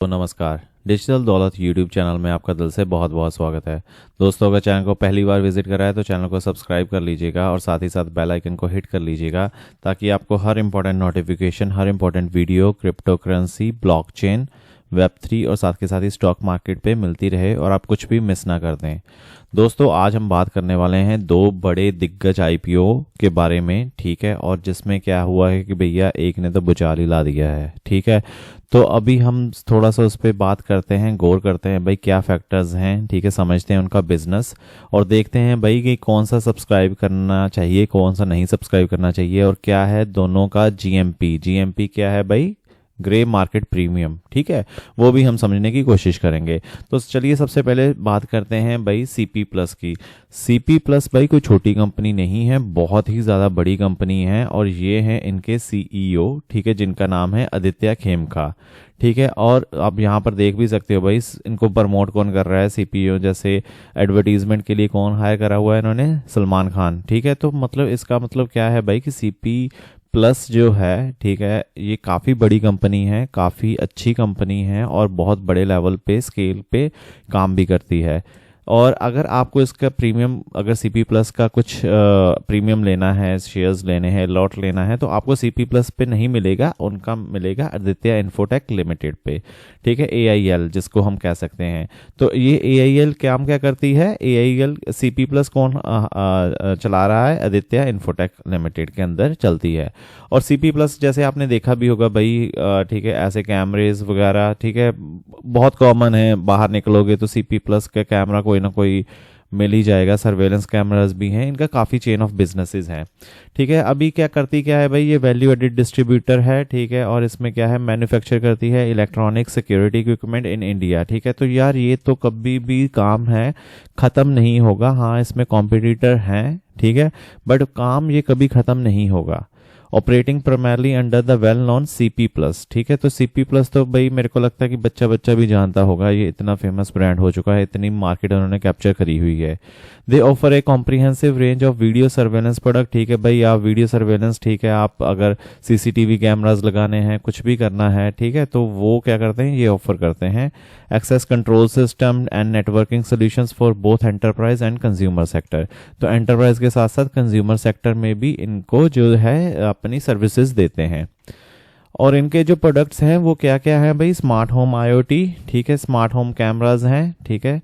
तो नमस्कार। डिजिटल दौलत यूट्यूब चैनल में आपका दिल से बहुत बहुत स्वागत है। दोस्तों, अगर चैनल को पहली बार विजिट करा है तो चैनल को सब्सक्राइब कर लीजिएगा और साथ ही साथ बेल आइकन को हिट कर लीजिएगा ताकि आपको हर इंपॉर्टेंट नोटिफिकेशन, हर important video crypto currency, blockchain, वेब3 और साथ के साथ ही स्टॉक मार्केट पे मिलती रहे और आप कुछ भी मिस ना कर दें। दोस्तों, आज हम बात करने वाले हैं दो बड़े दिग्गज आईपीओ के बारे में, ठीक है। और जिसमें क्या हुआ है कि भैया एक ने तो भुचाल ही ला दिया है, ठीक है। तो अभी हम थोड़ा सा उस पर बात करते हैं, गौर करते हैं भाई क्या फैक्टर्स हैं, ठीक है। समझते हैं उनका बिजनेस और देखते हैं भाई कि कौन सा सब्सक्राइब करना चाहिए, कौन सा नहीं सब्सक्राइब करना चाहिए और क्या है दोनों का जीएमपी क्या है भाई, ग्रे मार्केट प्रीमियम, ठीक है। वो भी हम समझने की कोशिश करेंगे। तो चलिए सबसे पहले बात करते हैं भाई सीपी प्लस की। सीपी प्लस भाई कोई छोटी कंपनी नहीं है, बहुत ही ज़्यादा बड़ी कंपनी है और ये हैं इनके सीईओ, ठीक है, जिनका नाम है आदित्य खेमका, ठीक है। और आप यहाँ पर देख भी सकते हो भाई इनको प्रमोट कौन कर रहा है, सीपीओ जैसे एडवर्टीजमेंट के लिए कौन हायर करा हुआ है इन्होंने, सलमान खान, ठीक है। तो मतलब इसका मतलब क्या है भाई कि सीपी प्लस जो है, ठीक है, ये काफ़ी बड़ी कंपनी है, काफ़ी अच्छी कंपनी है और बहुत बड़े लेवल पे स्केल पे काम भी करती है। और अगर आपको इसका प्रीमियम, अगर सीपी प्लस का कुछ प्रीमियम लेना है, शेयर्स लेने हैं, लॉट लेना है, तो आपको सीपी प्लस पे नहीं मिलेगा, उनका मिलेगा आदित्य इन्फोटेक लिमिटेड पे, ठीक है, एआईएल जिसको हम कह सकते हैं। तो ये एआईएल काम क्या करती है, एआईएल सीपी प्लस कौन चला रहा है, आदित्य इन्फोटेक लिमिटेड के अंदर चलती है। और सीपी प्लस जैसे आपने देखा भी होगा भाई, ठीक है, ऐसे कैमरेज वगैरह, ठीक है, बहुत कॉमन है, बाहर निकलोगे तो सीपी प्लस का कैमरा कोई ना कोई मिल ही जाएगा। सर्वेलेंस कैमरास भी हैं, इनका काफ़ी चेन ऑफ बिजनेसेस हैं, ठीक है। अभी क्या करती क्या है भाई, ये वैल्यू एडेड डिस्ट्रीब्यूटर है, ठीक है। और इसमें क्या है, मैन्युफैक्चर करती है electronic security equipment in India, ठीक है। तो यार ये तो कभी भी काम है, ख़त्म नहीं होगा। हाँ, इसमें कॉम्पिटिटर हैं, ठीक है, बट काम ये कभी ख़त्म नहीं होगा। Operating primarily under the well known CP plus, ठीक है। तो सीपी प्लस तो भाई मेरे को लगता है कि बच्चा बच्चा भी जानता होगा, ये इतना फेमस ब्रांड हो चुका है, इतनी मार्केट उन्होंने कैप्चर करी हुई है। दे offer A comprehensive range of video surveillance product, ठीक है भाई, आप वीडियो सर्वेलेंस, ठीक है, आप अगर सीसीटीवी कैमराज लगाने हैं, कुछ भी करना है, ठीक है, तो वो क्या करते हैं, ये ऑफर करते हैं access control system and networking solutions for both enterprise and consumer sector. तो एंटरप्राइज के साथ साथ कंज्यूमर सेक्टर में भी इनको जो है अपनी सर्विसेज देते हैं। और इनके जो प्रोडक्ट्स हैं वो क्या क्या है भाई, स्मार्ट होम आईओटी, ठीक है, स्मार्ट होम कैमराज हैं, ठीक है,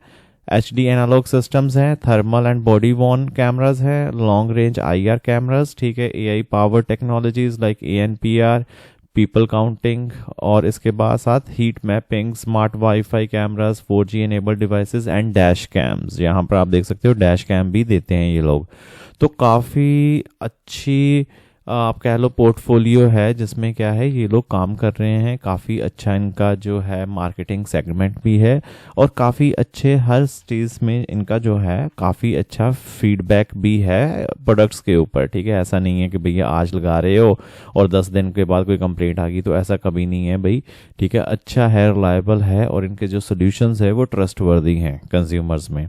एचडी एनालॉग सिस्टम्स हैं, thermal and body worn cameras हैं, लॉन्ग रेंज आईआर कैमराज, ठीक है, AI power technologies like ANPR, people counting, और इसके बाद साथ heat mapping, smart wifi cameras, 4G enabled devices and dash cams. यहाँ पर आप देख सकते हो डैश कैम भी देते हैं ये लोग। तो काफ़ी अच्छी आप कह लो पोर्टफोलियो है जिसमें क्या है ये लोग काम कर रहे हैं। काफ़ी अच्छा इनका जो है मार्केटिंग सेगमेंट भी है और काफ़ी अच्छे हर चीज़ में इनका जो है काफ़ी अच्छा फीडबैक भी है प्रोडक्ट्स के ऊपर, ठीक है। ऐसा नहीं है कि भैया आज लगा रहे हो और 10 दिन के बाद कोई कंप्लेंट आ गई, तो ऐसा कभी नहीं है भाई, ठीक है। अच्छा है, रिलायबल है और इनके जो सोल्यूशंस है वो ट्रस्टवर्दी हैं कंज्यूमर्स में।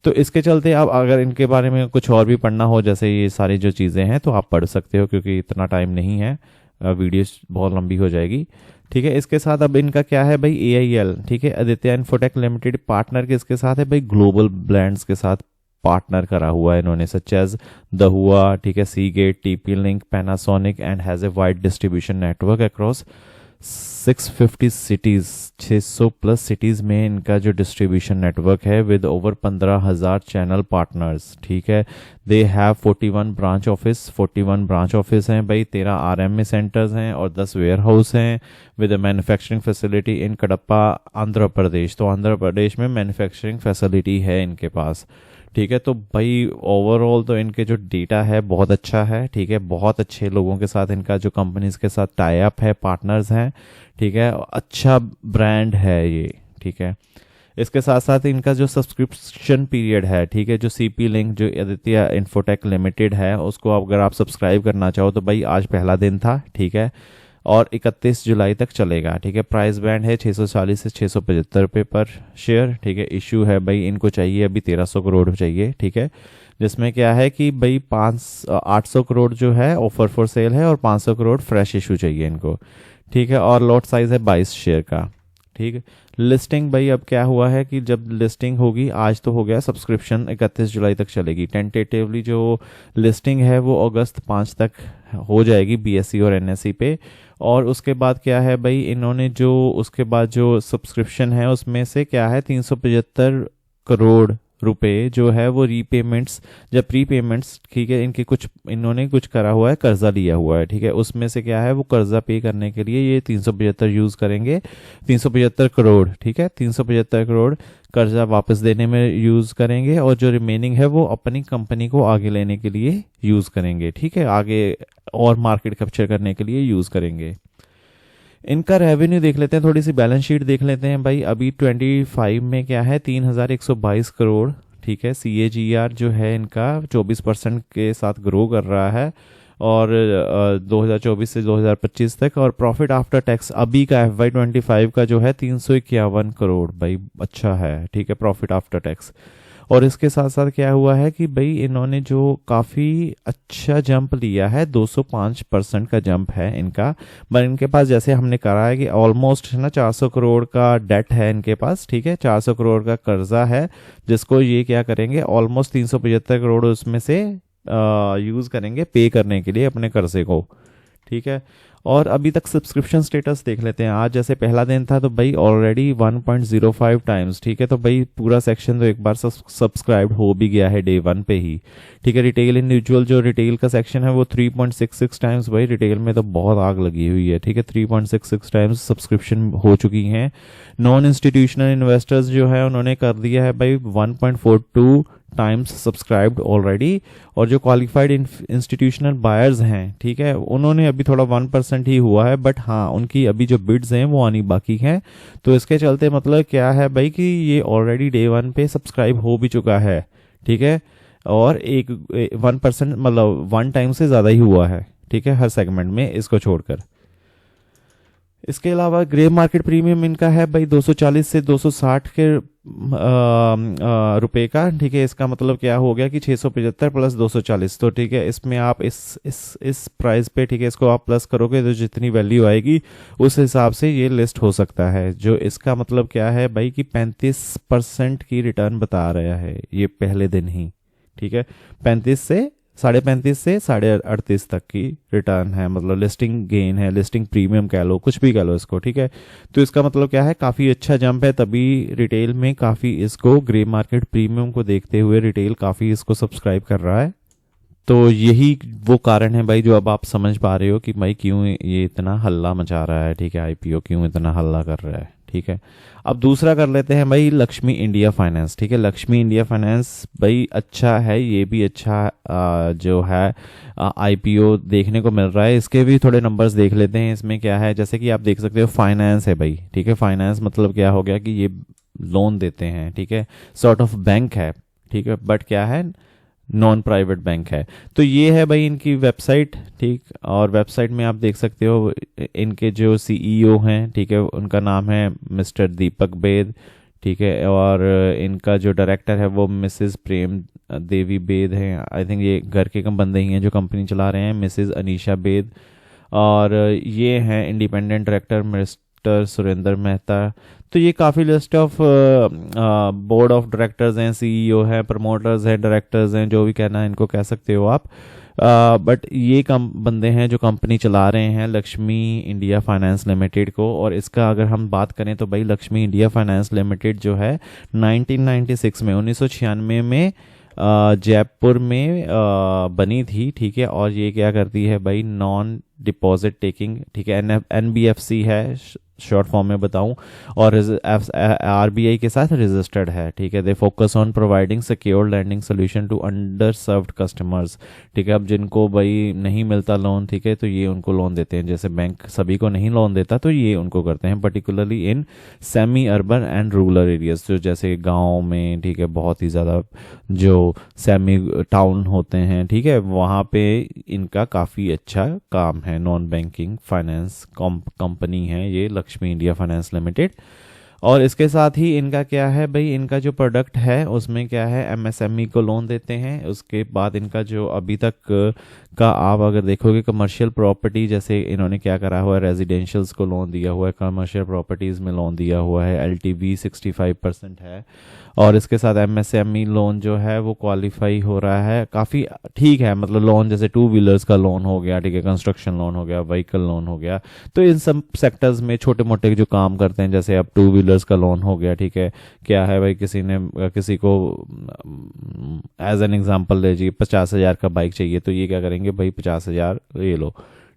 तो इसके चलते आप अगर इनके बारे में कुछ और भी पढ़ना हो, जैसे ये सारी जो चीज़ें हैं, तो आप पढ़ सकते हो क्योंकि इतना टाइम नहीं है, वीडियो बहुत लंबी हो जाएगी, ठीक है। इसके साथ अब इनका क्या है भाई, एआईएल, ठीक है, आदित्य इन्फोटेक लिमिटेड पार्टनर किसके साथ है भाई, ग्लोबल ब्रांड्स के साथ पार्टनर करा हुआ है इन्होंने, सच एज दहुआ, ठीक है, Seagate, TP Link, Panasonic and has a wide distribution network across 650 cities, 600 plus cities में इनका जो डिस्ट्रीब्यूशन नेटवर्क है विद ओवर 15,000 चैनल पार्टनर्स, ठीक है। They have 41 branch office, 41 branch office हैं भाई, 13 आरएमए सेंटर्स हैं और 10 वेयर हाउस हैं with a manufacturing facility in Kadapa, Andhra Pradesh. तो आंध्र प्रदेश में मैन्युफैक्चरिंग फैसिलिटी है इनके पास, ठीक है। तो भाई ओवरऑल तो इनके जो डेटा है बहुत अच्छा है, ठीक है, बहुत अच्छे लोगों के साथ इनका जो कंपनीज के साथ टाई अप है, पार्टनर्स हैं, ठीक है, अच्छा ब्रांड है ये, ठीक है। इसके साथ साथ इनका जो सब्सक्रिप्शन पीरियड है, ठीक है, जो सीपी लिंक जो आदित्य इन्फोटेक लिमिटेड है उसको अगर आप सब्सक्राइब करना चाहो तो भाई आज पहला दिन था, ठीक है, और 31 जुलाई तक चलेगा, ठीक है। प्राइस बैंड है 640 से 675 रुपये पर शेयर, ठीक है। इशू है भाई इनको चाहिए अभी 1300 करोड़ चाहिए, ठीक है, जिसमें क्या है कि भाई 800 करोड़ जो है ऑफर फॉर सेल है और 500 करोड़ फ्रेश इशू चाहिए इनको, ठीक है। और लॉट साइज है 22 शेयर का, ठीक है। लिस्टिंग भाई अब क्या हुआ है कि जब लिस्टिंग होगी, आज तो हो गया सब्सक्रिप्शन 31 जुलाई तक चलेगी। टेंटेटिवली जो लिस्टिंग है वो अगस्त 5 तक हो जाएगी बीएसई और एनएसई पे। और उसके बाद क्या है भाई, इन्होंने जो उसके बाद जो सब्सक्रिप्शन है उसमें से क्या है 375 करोड़ रुपए जो है वो रीपेमेंट्स, जब प्रीपेमेंट्स, ठीक है, इनके कुछ इन्होंने कुछ करा हुआ है, कर्जा लिया हुआ है, ठीक है, उसमें से क्या है वो कर्जा पे करने के लिए ये 375 यूज करेंगे, 375 करोड़, ठीक है, 375 करोड़ कर्जा वापस देने में यूज करेंगे, और जो रिमेनिंग है वो अपनी कंपनी को आगे लेने के लिए यूज करेंगे, ठीक है, आगे और मार्केट कैप्चर करने के लिए यूज करेंगे। इनका रेवेन्यू देख लेते हैं, थोड़ी सी बैलेंस शीट देख लेते हैं भाई। अभी 25 में क्या है 3122 करोड़, ठीक है। CAGR जो है इनका 24% के साथ ग्रो कर रहा है, और 2024 से 2025 तक। और प्रॉफिट आफ्टर टैक्स अभी का FY25 का जो है 351 करोड़ भाई, अच्छा है, ठीक है, प्रॉफिट आफ्टर टैक्स। और इसके साथ साथ क्या हुआ है कि भाई इन्होंने जो काफ़ी अच्छा जंप लिया है, 205% का जंप है इनका। पर इनके पास जैसे हमने करा है कि ऑलमोस्ट है ना 400 करोड़ का डेट है इनके पास, ठीक है, 400 करोड़ का कर्जा है, जिसको ये क्या करेंगे, ऑलमोस्ट 375 करोड़ उसमें से यूज़ करेंगे पे करने के लिए अपने कर्जे को, ठीक है। और अभी तक सब्सक्रिप्शन स्टेटस देख लेते हैं। आज जैसे पहला दिन था तो भाई ऑलरेडी 1.05 टाइम्स, ठीक है, तो भाई पूरा सेक्शन तो एक बार सब्सक्राइब हो भी गया है डे 1 पे ही, ठीक है। रिटेल इंडिविजुअल जो रिटेल का सेक्शन है वो 3.66 टाइम्स, भाई रिटेल में तो बहुत आग लगी हुई है, ठीक है, 3.66 टाइम्स सब्सक्रिप्शन हो चुकी हैं। नॉन इंस्टीट्यूशनल इन्वेस्टर्स जो है उन्होंने कर दिया है भाई 1.42 टाइम्स सब्सक्राइब्ड ऑलरेडी। और जो क्वालिफाइड इंस्टीट्यूशनल बायर्स हैं, ठीक है, उन्होंने अभी थोड़ा 1% ही हुआ है, बट हाँ उनकी अभी जो बिड्स हैं वो आनी बाकी हैं। तो इसके चलते मतलब क्या है भाई कि ये ऑलरेडी डे 1 पे सब्सक्राइब हो भी चुका है, ठीक है, और 1% मतलब 1 टाइम से ज़्यादा ही हुआ है, ठीक है, हर सेगमेंट में इसको छोड़कर। इसके अलावा ग्रे मार्केट प्रीमियम इनका है भाई 240 से 260 के रुपए का, ठीक है। इसका मतलब क्या हो गया कि 675 प्लस 240, तो ठीक है, इसमें आप इस प्राइस पे, ठीक है, इसको आप प्लस करोगे तो जितनी वैल्यू आएगी उस हिसाब से ये लिस्ट हो सकता है। जो इसका मतलब क्या है भाई कि 35% की रिटर्न बता रहा है ये पहले दिन ही, ठीक है, 35 से 35.5 से 38.5 तक की रिटर्न है, मतलब लिस्टिंग गेन है, लिस्टिंग प्रीमियम कह लो, कुछ भी कह लो इसको, ठीक है। तो इसका मतलब क्या है, काफ़ी अच्छा जंप है, तभी रिटेल में काफ़ी इसको ग्रे मार्केट प्रीमियम को देखते हुए रिटेल काफ़ी इसको सब्सक्राइब कर रहा है। तो यही वो कारण है भाई जो अब आप समझ पा रहे हो कि भाई क्यों ये इतना हल्ला मचा रहा है, ठीक है, आईपीओ क्यों इतना हल्ला कर रहा है, ठीक है। अब दूसरा कर लेते हैं भाई लक्ष्मी इंडिया फाइनेंस, ठीक है। लक्ष्मी इंडिया फाइनेंस भाई अच्छा है, ये भी अच्छा जो है आईपीओ देखने को मिल रहा है। इसके भी थोड़े नंबर्स देख लेते हैं। इसमें क्या है, जैसे कि आप देख सकते हो फाइनेंस है भाई, ठीक है, फाइनेंस मतलब क्या हो गया कि ये लोन देते हैं, ठीक है, सॉर्ट ऑफ बैंक है, ठीक है, बट क्या है, नॉन प्राइवेट बैंक है। तो ये है भाई इनकी वेबसाइट, ठीक, और वेबसाइट में आप देख सकते हो इनके जो सीईओ हैं, ठीक है, उनका नाम है मिस्टर दीपक बेद, ठीक है, और इनका जो डायरेक्टर है वो मिसेस प्रेम देवी बेद हैं। आई थिंक ये घर के कम बंदे ही हैं जो कंपनी चला रहे हैं, मिसेस अनीशा बेद। और ये हैं independent director mister Surendra Mehta. तो ये काफ़ी list of board of directors हैं, सीईओ हैं, प्रमोटर्स हैं, डायरेक्टर्स हैं, जो भी कहना है इनको कह सकते हो आप। बट ये कम बंदे हैं जो कंपनी चला रहे हैं लक्ष्मी इंडिया फाइनेंस लिमिटेड को। और इसका अगर हम बात करें तो भाई लक्ष्मी इंडिया फाइनेंस लिमिटेड जो है 1996 में 1996 में जयपुर में बनी थी, ठीक है। और ये क्या करती है भाई, नॉन डिपॉजिट टेकिंग, ठीक है, NBFC है शॉर्ट फॉर्म में बताऊं, और RBI के साथ रजिस्टर्ड है, ठीक है। They focus on providing secure lending solution to underserved customers, ठीक है। अब जिनको भाई नहीं मिलता लोन, ठीक है, तो ये उनको लोन देते हैं। जैसे बैंक सभी को नहीं लोन देता तो ये उनको करते हैं, particularly in semi urban and rural areas, जो जैसे गाँव में, ठीक है, बहुत ही ज़्यादा जो सेमी टाउन होते हैं, ठीक है, वहाँ पे इनका काफ़ी अच्छा काम है। नॉन बैंकिंग फाइनेंस कंपनी है ये लक्ष्मी इंडिया फाइनेंस लिमिटेड। और इसके साथ ही इनका क्या है भाई, इनका जो प्रोडक्ट है उसमें क्या है, एमएसएमई को लोन देते हैं। उसके बाद इनका जो अभी तक का आप अगर देखोगे कमर्शियल प्रॉपर्टी, जैसे इन्होंने क्या करा हुआ है, रेजिडेंशियल्स को लोन दिया हुआ है, कमर्शियल प्रॉपर्टीज़ में लोन दिया हुआ है, एलटीवी 65% है। और इसके साथ एमएसएमई लोन जो है वो क्वालिफाई हो रहा है, काफ़ी ठीक है, मतलब लोन जैसे टू व्हीलर्स का लोन हो गया, ठीक है, कंस्ट्रक्शन लोन हो गया, व्हीकल लोन हो गया। तो इन सब सेक्टर्स में छोटे मोटे जो काम करते हैं, जैसे अब टू व्हीलर्स का लोन हो गया, ठीक है, क्या है भाई, किसी को एज एन एग्जांपल ले जी 50,000 का बाइक चाहिए, तो ये क्या करेंगे भाई, 50,000 ये लो,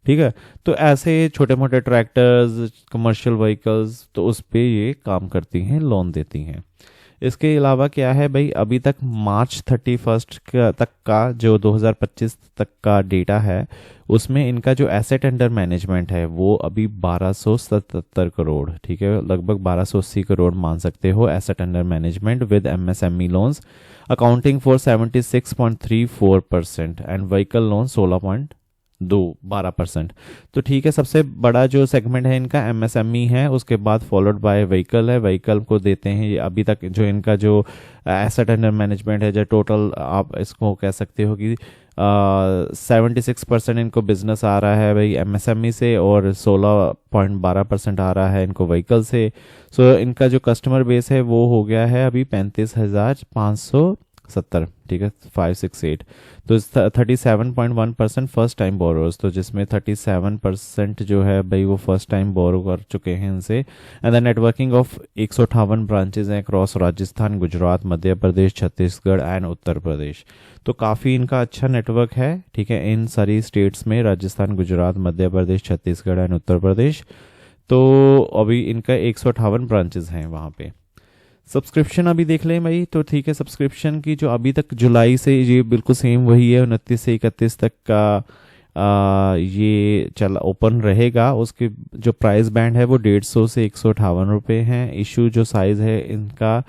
ठीक है। तो ऐसे छोटे मोटे ट्रैक्टर्स, कमर्शियल व्हीकल्स, तो उस पे ये काम करती हैं, लोन देती हैं। इसके अलावा क्या है भाई, अभी तक मार्च 31 तक का जो 2025 तक का डेटा है, उसमें इनका जो एसेट अंडर मैनेजमेंट है वो अभी 1277 करोड़, ठीक है, लगभग 1280 करोड़ मान सकते हो asset under management with MSME loans accounting for 76.34% and vehicle loan 12%। तो ठीक है, सबसे बड़ा जो सेगमेंट है इनका एमएसएमई है, उसके बाद फॉलोड बाय व्हीकल है। व्हीकल को देते हैं ये अभी तक जो इनका जो एसेट अंडर मैनेजमेंट है, जो टोटल आप इसको कह सकते हो कि 76% इनको बिजनेस आ रहा है भाई एमएसएमई से, और 16.12% आ रहा है इनको व्हीकल से। सो इनका जो कस्टमर बेस है वो हो गया है अभी 35,570, ठीक है, 568। तो 37.1% फर्स्ट टाइम बोरोर्स, तो जिसमें 37% जो है भाई वो फर्स्ट टाइम बोरो कर चुके हैं इनसे। And the networking of 158 branches हैं अक्रॉस राजस्थान, गुजरात, मध्य प्रदेश, छत्तीसगढ़ एंड उत्तर प्रदेश। तो काफ़ी इनका अच्छा नेटवर्क है, ठीक है, इन सारी स्टेट्स में, राजस्थान, गुजरात, मध्य प्रदेश, छत्तीसगढ़ एंड उत्तर प्रदेश। तो अभी इनका 158 ब्रांचेज हैं वहाँ पे। सब्सक्रिप्शन अभी देख लें भाई, तो ठीक है, सब्सक्रिप्शन की जो अभी तक जुलाई से ये बिल्कुल सेम वही है, 29 से 31 तक का ये चल ओपन रहेगा। उसके जो प्राइस बैंड है वो 150 से 158 रुपये हैं। इशू जो साइज़ है इनका,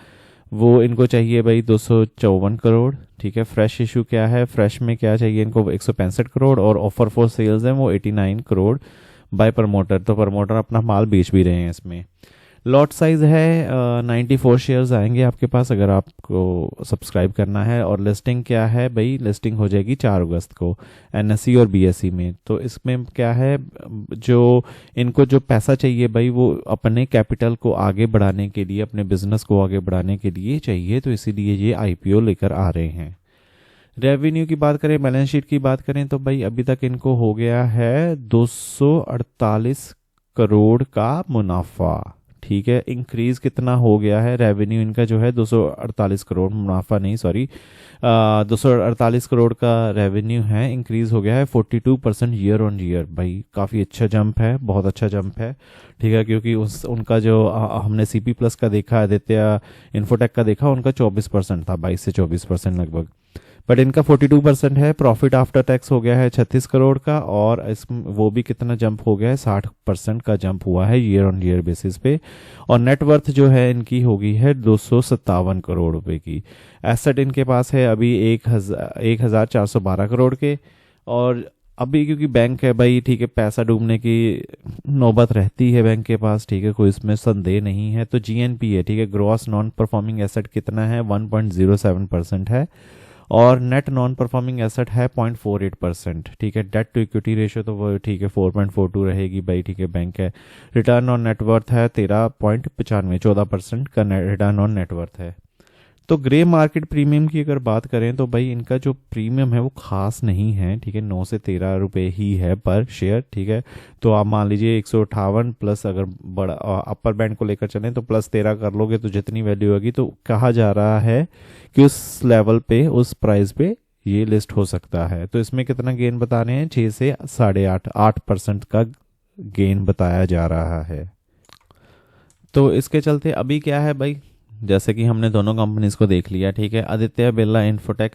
वो इनको चाहिए भाई 254 करोड़, ठीक है। फ्रेश इशू क्या है, फ्रेश में क्या चाहिए इनको 165 करोड़, और ऑफर फॉर सेल्स है वो 89 करोड़ बाय प्रमोटर। तो प्रमोटर अपना माल बेच भी रहे हैं इसमें। लॉट साइज है 94 शेयर्स आएंगे आपके पास अगर आपको सब्सक्राइब करना है। और लिस्टिंग क्या है भाई, लिस्टिंग हो जाएगी 4 अगस्त को एनएसई और बीएसई में। तो इसमें क्या है, जो इनको जो पैसा चाहिए भाई वो अपने कैपिटल को आगे बढ़ाने के लिए, अपने बिजनेस को आगे बढ़ाने के लिए चाहिए, तो इसीलिए ये आईपीओ लेकर आ रहे हैं। रेवेन्यू की बात करें, बैलेंस शीट की बात करें, तो भाई अभी तक इनको हो गया है 248 करोड़ का मुनाफा, ठीक है। इंक्रीज कितना हो गया है, रेवेन्यू इनका जो है 248 करोड़, मुनाफा नहीं सॉरी, 248 करोड़ का रेवेन्यू है, इंक्रीज हो गया है 42% ईयर ऑन ईयर। भाई काफ़ी अच्छा जंप है, बहुत अच्छा जंप है, ठीक है, क्योंकि उनका जो हमने सीपी प्लस का देखा, आदित्य इन्फोटेक का देखा, उनका 24% था, 22 से 24% लगभग, बट इनका 42% है। प्रॉफिट आफ्टर टैक्स हो गया है 36 करोड़ का, और इस वो भी कितना जंप हो गया है, 60% का जंप हुआ है ईयर ऑन ईयर बेसिस पे। और नेटवर्थ जो है इनकी होगी है 257 करोड़ रुपए की। एसेट इनके पास है अभी 1,412 करोड़ के। और अभी क्योंकि बैंक है भाई, ठीक है, पैसा डूबने की नौबत रहती है बैंक के पास, ठीक है, कोई इसमें संदेह नहीं है। तो जीएनपी है, ठीक है, ग्रॉस नॉन परफॉर्मिंग एसेट कितना है, 1.07% है, और नेट नॉन परफॉर्मिंग एसेट है 0.48%, ठीक है। डेट टू इक्विटी रेशियो तो वो ठीक है 4.42 रहेगी भाई, ठीक है, बैंक है। रिटर्न ऑन नेटवर्थ है 13.95, 14% का रिटर्न ऑन नेटवर्थ है। तो ग्रे मार्केट प्रीमियम की अगर बात करें तो भाई इनका जो प्रीमियम है वो खास नहीं है, ठीक है, 9 से 13 रुपए ही है पर शेयर, ठीक है। तो आप मान लीजिए 158 प्लस, अगर बड़ा अपर बैंड को लेकर चलें तो प्लस 13 कर लोगे तो जितनी वैल्यू होगी, तो कहा जा रहा है कि उस लेवल पे, उस प्राइस पे ये लिस्ट हो सकता है। तो इसमें कितना गेन बता रहे हैं, 6 से 8.5% का गेन बताया जा रहा है। तो इसके चलते अभी क्या है भाई, जैसे कि हमने दोनों कंपनीज को देख लिया, ठीक है। Aditya Birla infotech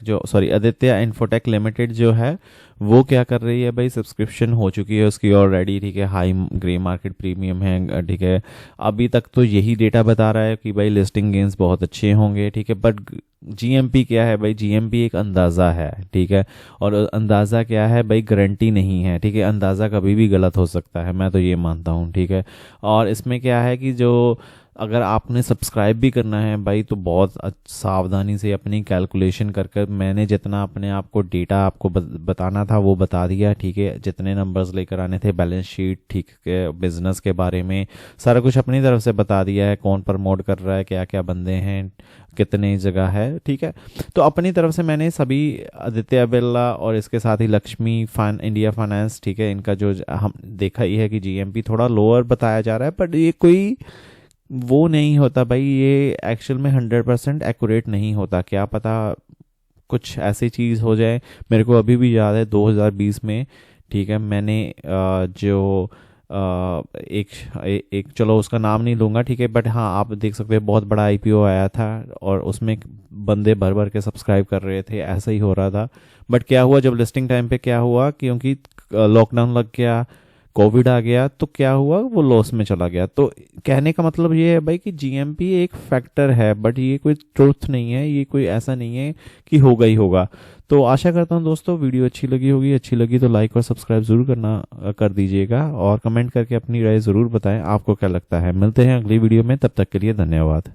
Aditya infotech limited जो है वो क्या कर रही है भाई, सब्सक्रिप्शन हो चुकी है उसकी ऑलरेडी, ठीक है, हाई ग्रे मार्केट प्रीमियम है, ठीक है। अभी तक तो यही डेटा बता रहा है कि भाई लिस्टिंग गेन्स बहुत अच्छे होंगे, ठीक है। बट जीएमपी क्या है भाई, जीएमपी एक अंदाज़ा है, ठीक है, और अंदाज़ा क्या है भाई, गारंटी नहीं है, ठीक है। अंदाज़ा कभी भी गलत हो सकता है, मैं तो ये मानता हूँ, ठीक है। और इसमें क्या है कि जो अगर आपने सब्सक्राइब भी करना है भाई तो बहुत सावधानी से अपनी कैलकुलेशन कर कर, मैंने जितना अपने आप को डेटा आपको बताना था वो बता दिया, ठीक है। जितने नंबर्स लेकर आने थे, बैलेंस शीट, ठीक है, बिजनेस के बारे में सारा कुछ अपनी तरफ से बता दिया है, कौन प्रमोट कर रहा है, क्या क्या बंदे हैं, कितनी जगह है, ठीक है। तो अपनी तरफ से मैंने सभी, आदित्य बिरला और इसके साथ ही लक्ष्मी इंडिया फाइनेंस, ठीक है, इनका जो हम देखा ही है कि जीएमपी थोड़ा लोअर बताया जा रहा है, बट ये कोई वो नहीं होता भाई, ये एक्चुअल में 100% एक्यूरेट नहीं होता। क्या पता कुछ ऐसी चीज़ हो जाए। मेरे को अभी भी याद है 2020 में, ठीक है, मैंने जो एक चलो उसका नाम नहीं लूँगा, ठीक है, बट हाँ आप देख सकते हैं बहुत बड़ा आईपीओ आया था और उसमें बंदे भर भर के सब्सक्राइब कर रहे थे, ऐसा ही हो रहा था। बट क्या हुआ जब लिस्टिंग टाइम पे, क्या हुआ, क्योंकि लॉकडाउन लग गया, कोविड आ गया, तो क्या हुआ, वो लॉस में चला गया। तो कहने का मतलब ये है भाई कि जीएमपी एक फैक्टर है, बट ये कोई ट्रुथ नहीं है, ये कोई ऐसा नहीं है कि होगा ही होगा। तो आशा करता हूँ दोस्तों वीडियो अच्छी लगी होगी, अच्छी लगी तो लाइक और सब्सक्राइब जरूर करना कर दीजिएगा और कमेंट करके अपनी राय ज़रूर बताएं आपको क्या लगता है। मिलते हैं अगली वीडियो में, तब तक के लिए धन्यवाद।